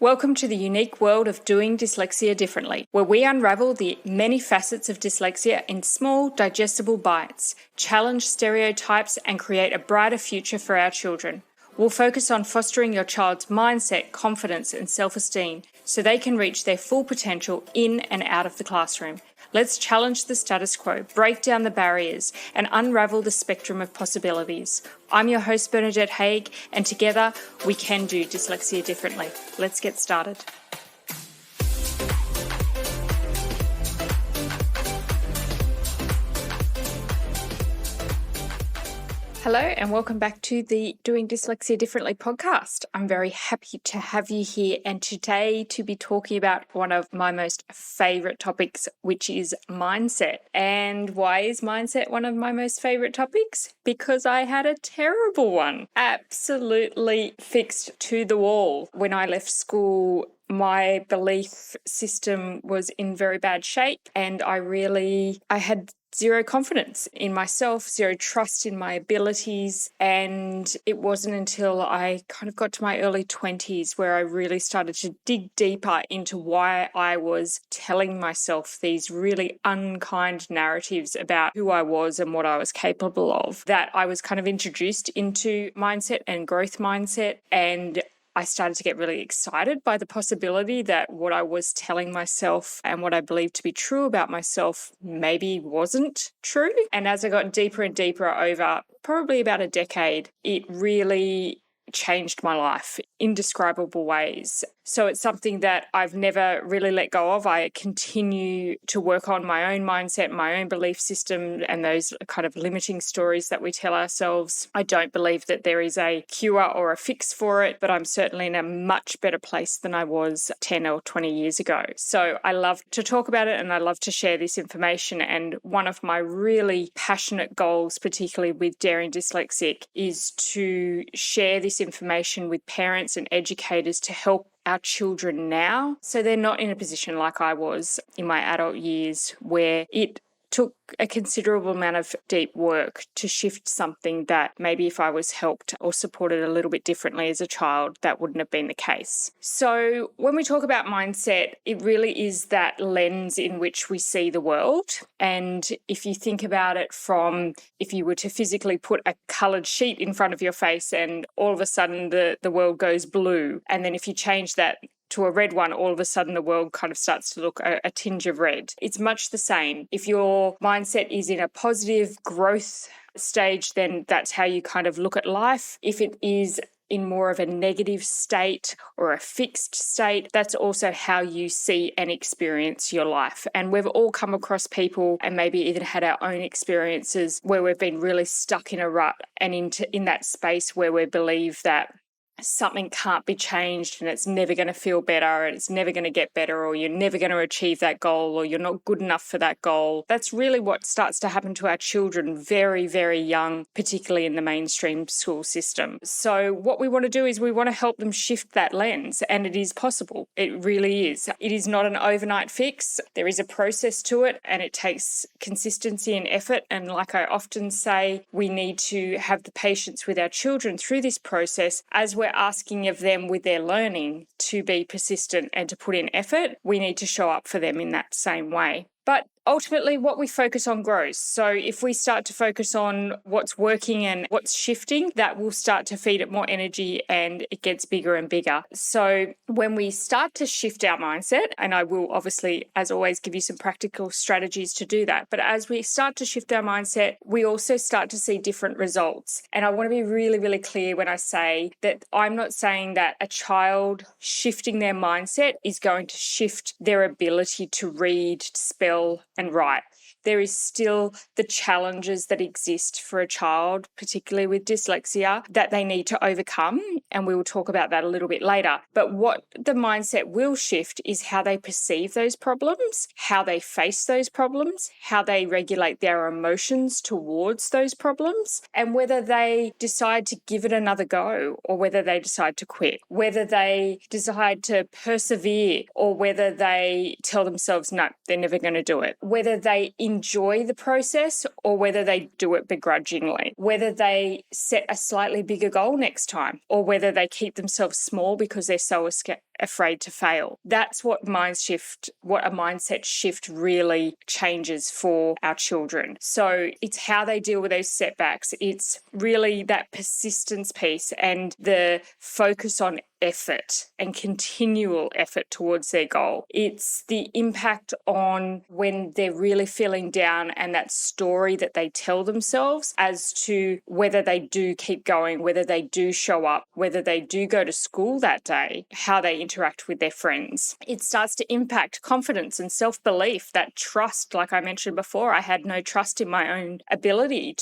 Welcome to the unique world of doing dyslexia differently, where we unravel the many facets of dyslexia in small, digestible bites, challenge stereotypes, and create a brighter future for our children. We'll focus on fostering your child's mindset, confidence, and self-esteem so they can reach their full potential in and out of the classroom. Let's challenge the status quo, break down the barriers, and unravel the spectrum of possibilities. I'm your host, Bernadette Haig, and together we can do dyslexia differently. Let's get started. Hello and welcome back to the Doing Dyslexia Differently podcast. I'm very happy to have you here and today to be talking about one of my most favourite topics, which is mindset. And why is mindset one of my most favourite topics? Because I had a terrible one. Absolutely fixed to the wall. When I left school, my belief system was in very bad shape and I had zero confidence in myself, zero trust in my abilities. And it wasn't until I kind of got to my early 20s where I really started to dig deeper into why I was telling myself these really unkind narratives about who I was and what I was capable of, that I was kind of introduced into mindset and growth mindset. And I started to get really excited by the possibility that what I was telling myself and what I believed to be true about myself maybe wasn't true. And as I got deeper and deeper over probably about a decade, it really changed my life in indescribable ways. So it's something that I've never really let go of. I continue to work on my own mindset, my own belief system, and those kind of limiting stories that we tell ourselves. I don't believe that there is a cure or a fix for it, but I'm certainly in a much better place than I was 10 or 20 years ago. So I love to talk about it and I love to share this information. And one of my really passionate goals, particularly with Daring Dyslexic, is to share this information with parents and educators to help our children now, so they're not in a position like I was in my adult years where it took a considerable amount of deep work to shift something that maybe if I was helped or supported a little bit differently as a child, that wouldn't have been the case. So when we talk about mindset, it really is that lens in which we see the world. And if you think about it from, if you were to physically put a coloured sheet in front of your face and all of a sudden the world goes blue, and then if you change that to a red one, all of a sudden the world kind of starts to look a tinge of red. It's much the same. If your mindset is in a positive growth stage, then that's how you kind of look at life. If it is in more of a negative state or a fixed state, that's also how you see and experience your life. And we've all come across people and maybe even had our own experiences where we've been really stuck in a rut and in that space where we believe that something can't be changed and it's never going to feel better and it's never going to get better, or you're never going to achieve that goal, or you're not good enough for that goal. That's really what starts to happen to our children very, very young, particularly in the mainstream school system. So what we want to do is we want to help them shift that lens, and it is possible. It really is. It is not an overnight fix. There is a process to it and it takes consistency and effort. And like I often say, we need to have the patience with our children through this process as we're asking of them with their learning to be persistent and to put in effort. We need to show up for them in that same way. But ultimately, what we focus on grows. So if we start to focus on what's working and what's shifting, that will start to feed it more energy and it gets bigger and bigger. So when we start to shift our mindset, and I will obviously, as always, give you some practical strategies to do that, but as we start to shift our mindset, we also start to see different results. And I want to be really, really clear when I say that I'm not saying that a child shifting their mindset is going to shift their ability to read, spell, and write. There is still the challenges that exist for a child, particularly with dyslexia, that they need to overcome. And we will talk about that a little bit later. But what the mindset will shift is how they perceive those problems, how they face those problems, how they regulate their emotions towards those problems, and whether they decide to give it another go or whether they decide to quit, whether they decide to persevere or whether they tell themselves, no, they're never going to do it, whether they enjoy the process or whether they do it begrudgingly, whether they set a slightly bigger goal next time or whether they keep themselves small because they're so afraid to fail. That's what a mindset shift really changes for our children. So it's how they deal with those setbacks. It's really that persistence piece and the focus on effort and continual effort towards their goal. It's the impact on when they're really feeling down and that story that they tell themselves as to whether they do keep going, whether they do show up, whether they do go to school that day, how they interact with their friends. It starts to impact confidence and self-belief, that trust. Like I mentioned before, I had no trust in my own ability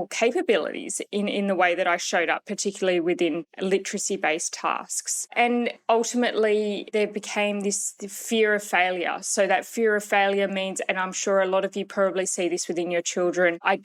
capabilities in the way that I showed up, particularly within literacy-based tasks. And ultimately, there became this fear of failure. So that fear of failure means, and I'm sure a lot of you probably see this within your children, I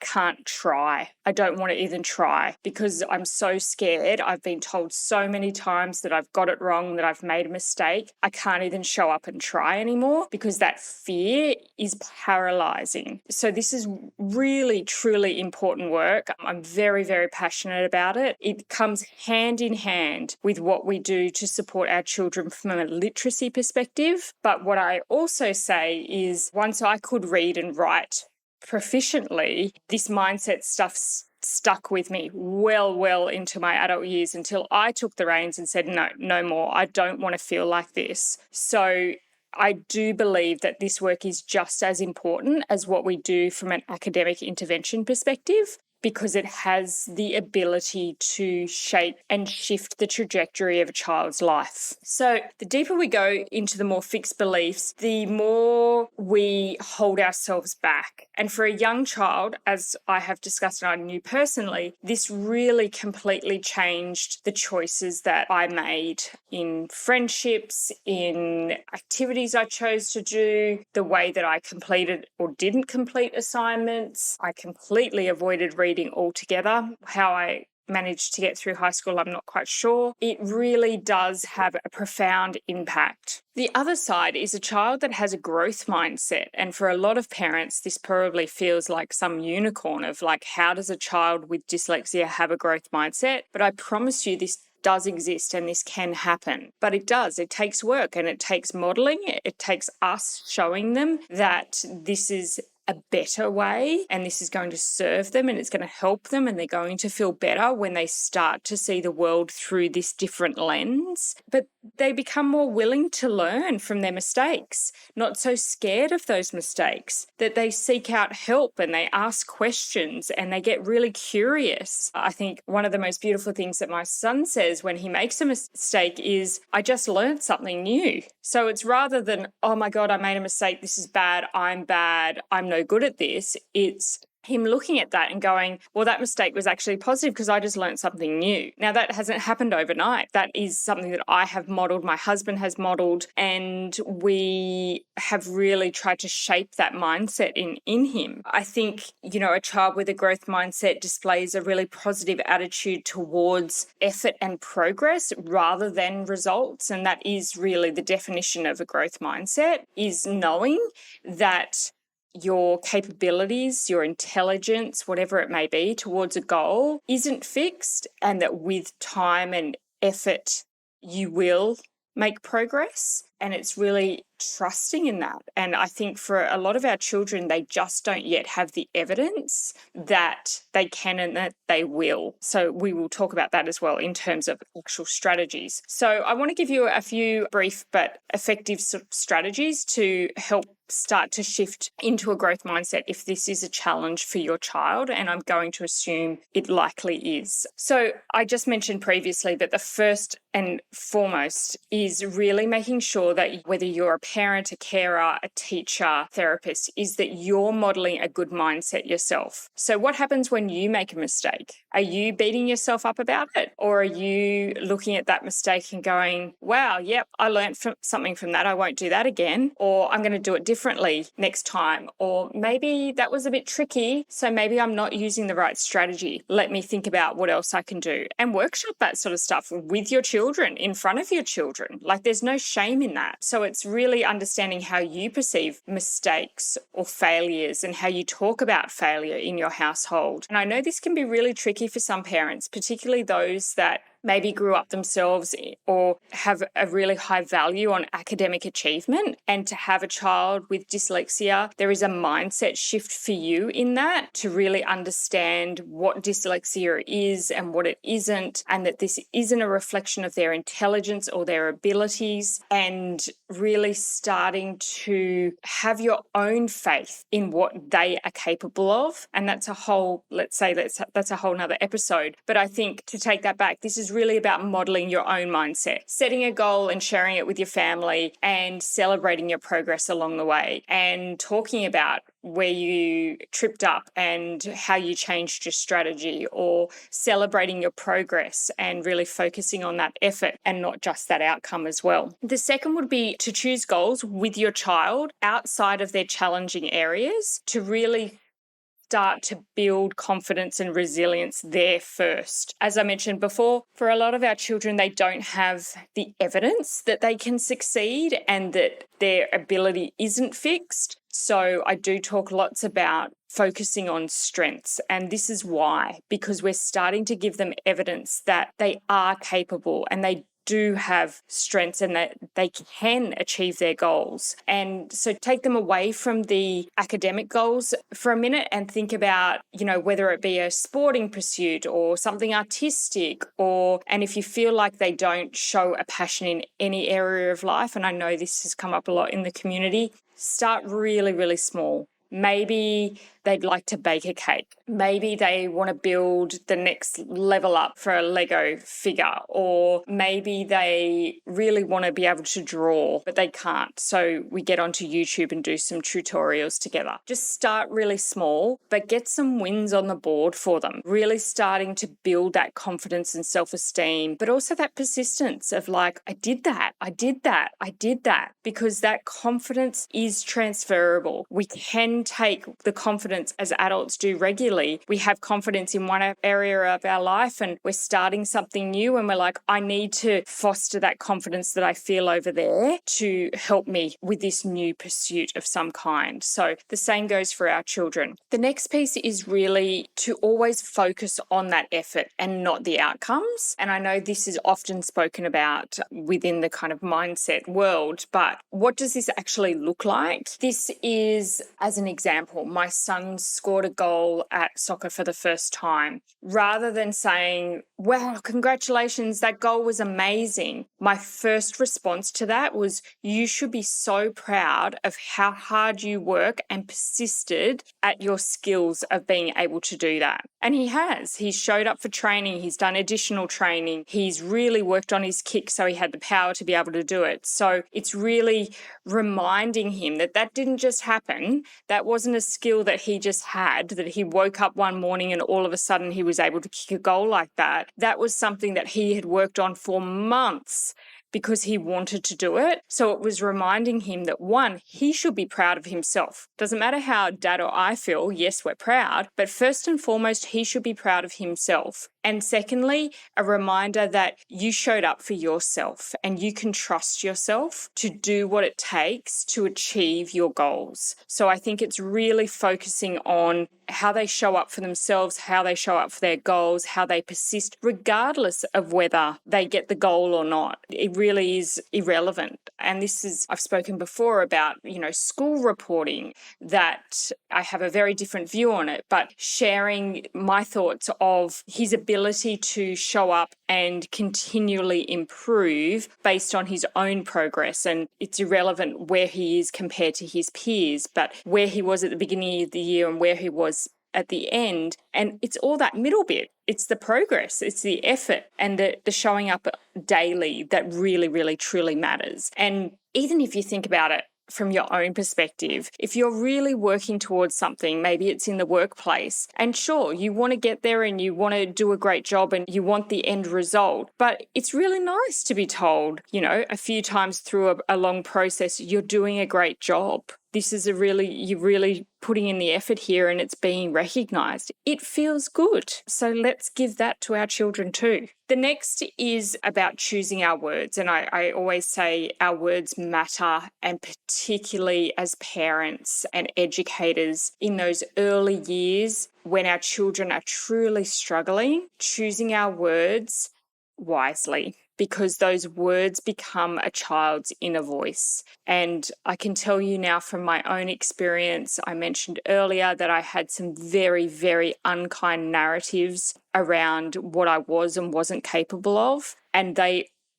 can't try. I don't want to even try because I'm so scared. I've been told so many times that I've got it wrong, that I've made a mistake. I can't even show up and try anymore because that fear is paralyzing. So this is really, truly important work. I'm very, very passionate about it. It comes hand in hand with what we do to support our children from a literacy perspective. But what I also say is once I could read and write proficiently, this mindset stuff stuck with me well into my adult years until I took the reins and said, no more. I don't want to feel like this. So I do believe that this work is just as important as what we do from an academic intervention perspective, because it has the ability to shape and shift the trajectory of a child's life. So the deeper we go into the more fixed beliefs, the more we hold ourselves back. And for a young child, as I have discussed and I knew personally, this really completely changed the choices that I made in friendships, in activities I chose to do, the way that I completed or didn't complete assignments. I completely avoided reading altogether. How I managed to get through high school, I'm not quite sure. It really does have a profound impact. The other side is a child that has a growth mindset. And for a lot of parents, this probably feels like some unicorn of like, how does a child with dyslexia have a growth mindset? But I promise you this does exist and this can happen. But it does. It takes work and it takes modeling. It takes us showing them that this is a better way and this is going to serve them and it's going to help them and they're going to feel better when they start to see the world through this different lens. But they become more willing to learn from their mistakes, not so scared of those mistakes, that they seek out help and they ask questions and they get really curious. I think one of the most beautiful things that my son says when he makes a mistake is, I just learned something new. So it's rather than, oh my God, I made a mistake, this is bad, I'm no good at this. It's him looking at that and going, well, that mistake was actually positive because I just learned something new. Now, that hasn't happened overnight. That is something that I have modeled, my husband has modeled, and we have really tried to shape that mindset in him. I think, a child with a growth mindset displays a really positive attitude towards effort and progress rather than results. And that is really the definition of a growth mindset, is knowing that your capabilities, your intelligence, whatever it may be, towards a goal isn't fixed, and that with time and effort, you will make progress. And it's really trusting in that. And I think for a lot of our children, they just don't yet have the evidence that they can and that they will. So we will talk about that as well in terms of actual strategies. So I want to give you a few brief but effective strategies to help start to shift into a growth mindset if this is a challenge for your child, and I'm going to assume it likely is. So I just mentioned previously that the first and foremost is really making sure that whether you're a parent, a carer, a teacher, therapist, is that you're modeling a good mindset yourself. So what happens when you make a mistake? Are you beating yourself up about it? Or are you looking at that mistake and going, wow, yep, I learned something from that, I won't do that again, or I'm going to do it differently next time, or maybe that was a bit tricky, so maybe I'm not using the right strategy. Let me think about what else I can do, and workshop that sort of stuff with your children, in front of your children. Like, there's no shame in that. So it's really understanding how you perceive mistakes or failures and how you talk about failure in your household. And I know this can be really tricky for some parents, particularly those that maybe grew up themselves or have a really high value on academic achievement, and to have a child with dyslexia, there is a mindset shift for you in that to really understand what dyslexia is and what it isn't, and that this isn't a reflection of their intelligence or their abilities, and really starting to have your own faith in what they are capable of. And that's a whole, that's a whole nother episode. But I think to take that back, this is really about modeling your own mindset, setting a goal and sharing it with your family, and celebrating your progress along the way, and talking about where you tripped up and how you changed your strategy, or celebrating your progress and really focusing on that effort and not just that outcome as well. The second would be to choose goals with your child outside of their challenging areas to really start to build confidence and resilience there first. As I mentioned before, for a lot of our children, they don't have the evidence that they can succeed and that their ability isn't fixed. So I do talk lots about focusing on strengths. And this is why, because we're starting to give them evidence that they are capable and they do have strengths and that they can achieve their goals. And so take them away from the academic goals for a minute and think about, whether it be a sporting pursuit or something artistic, and if you feel like they don't show a passion in any area of life, and I know this has come up a lot in the community, start really, really small. Maybe they'd like to bake a cake. Maybe they want to build the next level up for a Lego figure, or maybe they really want to be able to draw, but they can't. So we get onto YouTube and do some tutorials together. Just start really small, but get some wins on the board for them. Really starting to build that confidence and self-esteem, but also that persistence of like, I did that, because that confidence is transferable. We can take the confidence as adults do regularly. We have confidence in one area of our life and we're starting something new and we're like, I need to foster that confidence that I feel over there to help me with this new pursuit of some kind. So the same goes for our children. The next piece is really to always focus on that effort and not the outcomes. And I know this is often spoken about within the kind of mindset world, but what does this actually look like? This is, as an example, my son scored a goal at soccer for the first time. Rather than saying, wow, congratulations, that goal was amazing, my first response to that was, you should be so proud of how hard you work and persisted at your skills of being able to do that. And he has. He's showed up for training. He's done additional training. He's really worked on his kick so he had the power to be able to do it. So it's really reminding him that that didn't just happen. That wasn't a skill that he just had, that he woke up one morning and all of a sudden he was able to kick a goal like that. That was something that he had worked on for months because he wanted to do it. So it was reminding him that, one, he should be proud of himself. Doesn't matter how Dad or I feel, yes, we're proud, but first and foremost, he should be proud of himself. And secondly, a reminder that you showed up for yourself and you can trust yourself to do what it takes to achieve your goals. So I think it's really focusing on how they show up for themselves, how they show up for their goals, how they persist, regardless of whether they get the goal or not. It really is irrelevant. And this is, I've spoken before about, school reporting, that I have a very different view on it, but sharing my thoughts of his ability to show up and continually improve based on his own progress. And it's irrelevant where he is compared to his peers, but where he was at the beginning of the year and where he was at the end. And it's all that middle bit. It's the progress, it's the effort and the showing up daily that really, really, truly matters. And even if you think about it from your own perspective, if you're really working towards something, maybe it's in the workplace, and sure, you want to get there and you want to do a great job and you want the end result, but it's really nice to be told, a few times through a long process, you're doing a great job. This is you're really putting in the effort here and it's being recognized. It feels good. So let's give that to our children too. The next is about choosing our words. And I always say our words matter, and particularly as parents and educators in those early years when our children are truly struggling, choosing our words wisely, because those words become a child's inner voice. And I can tell you now from my own experience, I mentioned earlier that I had some very, very unkind narratives around what I was and wasn't capable of. And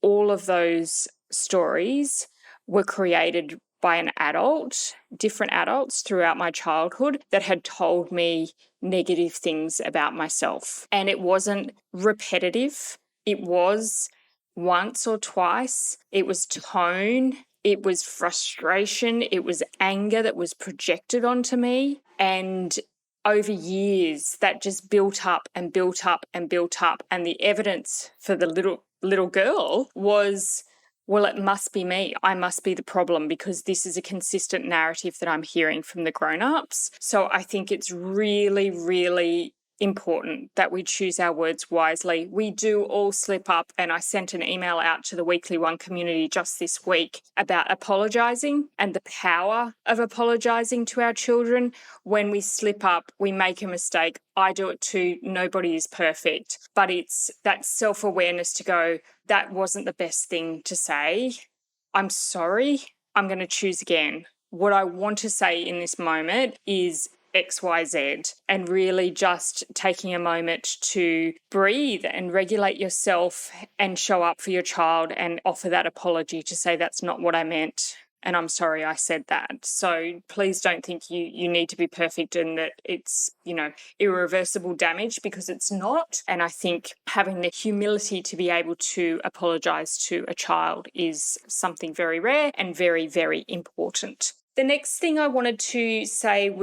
all of those stories were created by an adult, different adults throughout my childhood that had told me negative things about myself. And it wasn't repetitive. It was once or twice. It was tone. It was frustration. It was anger that was projected onto me. And over years, that just built up and built up and built up. And the evidence for the little girl was, well, it must be me. I must be the problem because this is a consistent narrative that I'm hearing from the grown-ups. So I think it's really, really important that we choose our words wisely. We do all slip up, and I sent an email out to the Weekly One community just this week about apologising and the power of apologising to our children. When we slip up, we make a mistake. I do it too. Nobody is perfect. But it's that self-awareness to go, that wasn't the best thing to say. I'm sorry. I'm going to choose again. What I want to say in this moment is XYZ, and really just taking a moment to breathe and regulate yourself and show up for your child and offer that apology to say that's not what I meant. And I'm sorry I said that. So please don't think you need to be perfect and that it's, irreversible damage, because it's not. And I think having the humility to be able to apologize to a child is something very rare and very, very important. The next thing I wanted to say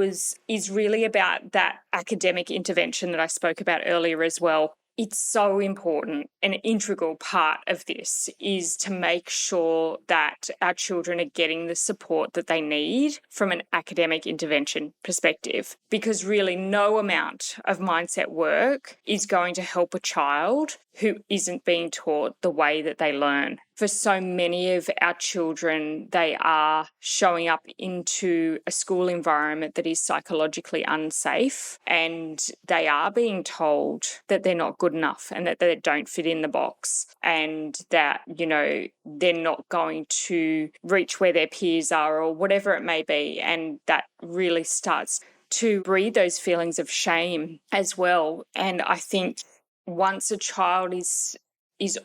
is really about that academic intervention that I spoke about earlier as well. It's so important. An integral part of this is to make sure that our children are getting the support that they need from an academic intervention perspective, because really no amount of mindset work is going to help a child who isn't being taught the way that they learn. For so many of our children, they are showing up into a school environment that is psychologically unsafe, and they are being told that they're not good enough and that they don't fit in the box, and that, they're not going to reach where their peers are or whatever it may be. And that really starts to breed those feelings of shame as well. And I think once a child is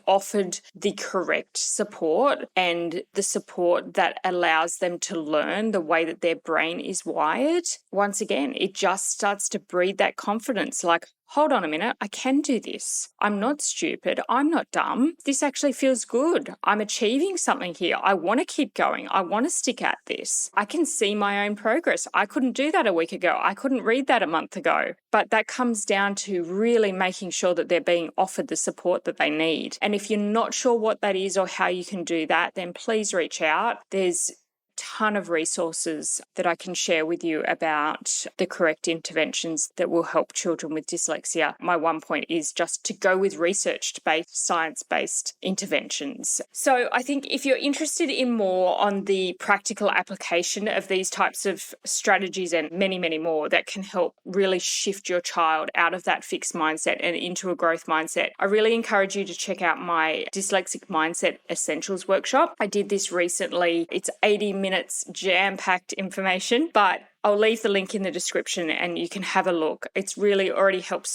offered the correct support and the support that allows them to learn the way that their brain is wired, once again, it just starts to breed that confidence. Like, hold on a minute, I can do this. I'm not stupid. I'm not dumb. This actually feels good. I'm achieving something here. I want to keep going. I want to stick at this. I can see my own progress. I couldn't do that a week ago. I couldn't read that a month ago. But that comes down to really making sure that they're being offered the support that they need. And if you're not sure what that is or how you can do that, then please reach out. There's ton of resources that I can share with you about the correct interventions that will help children with dyslexia. My one point is just to go with research-based, science-based interventions. So I think if you're interested in more on the practical application of these types of strategies and many, many more that can help really shift your child out of that fixed mindset and into a growth mindset, I really encourage you to check out my Dyslexic Mindset Essentials workshop. I did this recently. It's 80 minutes jam-packed information, but I'll leave the link in the description and you can have a look. It's really already helped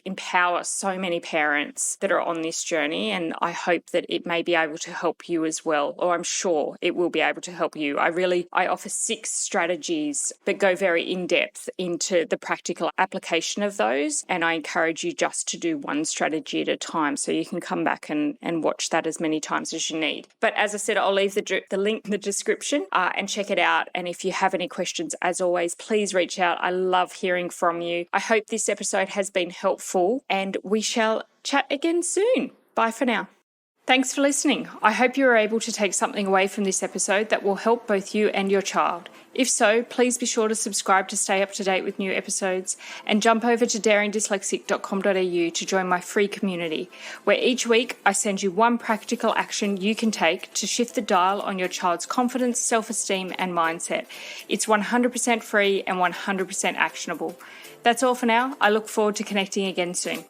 empower so many parents that are on this journey, and I hope that it may be able to help you as well, or I'm sure it will be able to help you. I offer 6 strategies that go very in-depth into the practical application of those, and I encourage you just to do one strategy at a time, so you can come back and watch that as many times as you need. But as I said, I'll leave the link in the description and check it out, and if you have any questions, as always, please reach out. I love hearing from you. I hope this episode has been helpful, and we shall chat again soon. Bye for now. Thanks for listening. I hope you were able to take something away from this episode that will help both you and your child. If so, please be sure to subscribe to stay up to date with new episodes, and jump over to daringdyslexic.com.au to join my free community, where each week I send you one practical action you can take to shift the dial on your child's confidence, self-esteem and mindset. It's 100% free and 100% actionable. That's all for now. I look forward to connecting again soon.